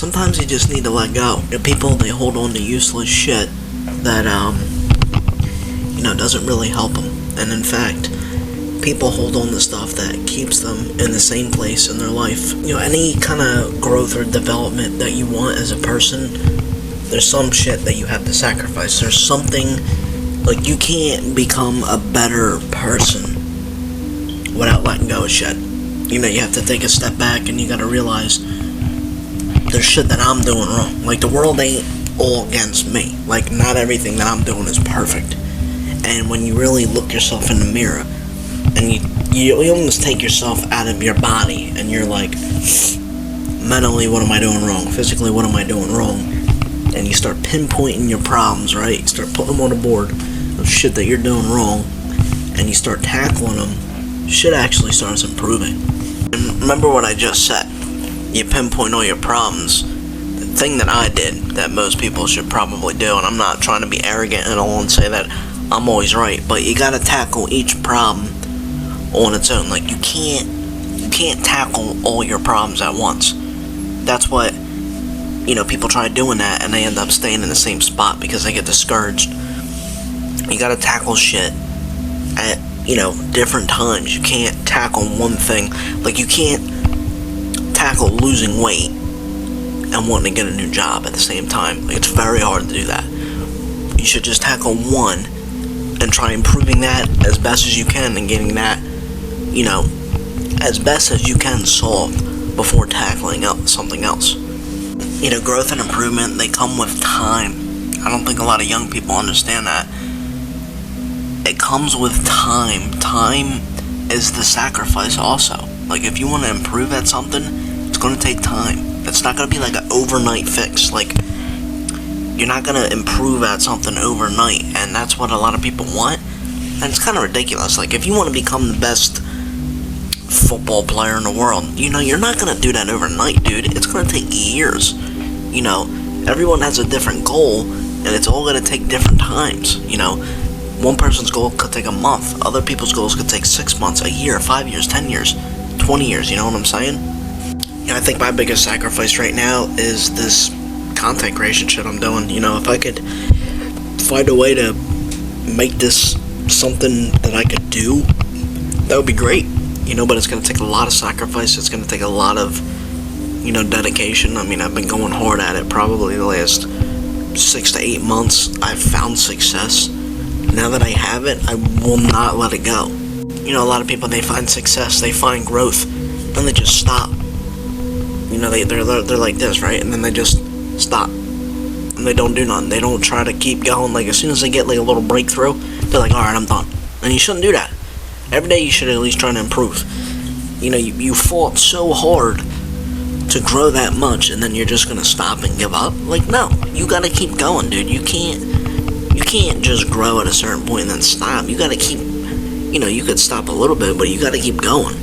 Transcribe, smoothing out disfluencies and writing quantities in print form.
sometimes you just need to let go. People, they hold on to useless shit that, doesn't really help them. And in fact, people hold on to stuff that keeps them in the same place in their life. Any kind of growth or development that you want as a person, there's some shit that you have to sacrifice. There's something, like, you can't become a better person without letting go of shit. You have to take a step back and you gotta realize there's shit that I'm doing wrong. Like, the world ain't all against me. Like, not everything that I'm doing is perfect. And when you really look yourself in the mirror and you almost take yourself out of your body and you're like, mentally, what am I doing wrong? Physically, what am I doing wrong? And you start pinpointing your problems, right? You start putting them on a board of shit that you're doing wrong, and you start tackling them, shit actually starts improving. And remember what I just said. You pinpoint all your problems. The thing that I did that most people should probably do, and I'm not trying to be arrogant at all and say that I'm always right, but you gotta tackle each problem on its own. Like, you can't tackle all your problems at once. That's what, people try doing that and they end up staying in the same spot because they get discouraged. You gotta tackle shit at, different times. You can't tackle one thing. Like, you can't tackle losing weight and wanting to get a new job at the same time. Like, it's very hard to do that. You should just tackle one and try improving that as best as you can and getting that, as best as you can solved before tackling up something else. Growth and improvement, they come with time. I don't think a lot of young people understand that. It comes with time. Time is the sacrifice also. Like, if you want to improve at something, it's going to take time. It's not going to be like an overnight fix. Like, you're not going to improve at something overnight, and that's what a lot of people want. And it's kind of ridiculous. Like, if you want to become the best football player in the world, you're not going to do that overnight, dude. It's going to take years. Everyone has a different goal, and it's all going to take different times. One person's goal could take a month. Other people's goals could take 6 months, a year, 5 years, 10 years, 20 years. You know what I'm saying? I think my biggest sacrifice right now is this content creation shit I'm doing. If I could find a way to make this something that I could do, that would be great. But it's going to take a lot of sacrifice. It's going to take a lot of, dedication. I mean, I've been going hard at it probably the last 6 to 8 months. I've found success. Now that I have it, I will not let it go. A lot of people, they find success, they find growth, then they just stop. They're like this, right? And then they just stop. And they don't do nothing. They don't try to keep going. Like, as soon as they get like a little breakthrough, they're like, alright, I'm done. And you shouldn't do that. Every day you should at least try to improve. You fought so hard to grow that much, and then you're just gonna stop and give up? Like, no. You gotta keep going, dude. You can't just grow at a certain point and then stop. You gotta keep, you could stop a little bit, but you gotta keep going.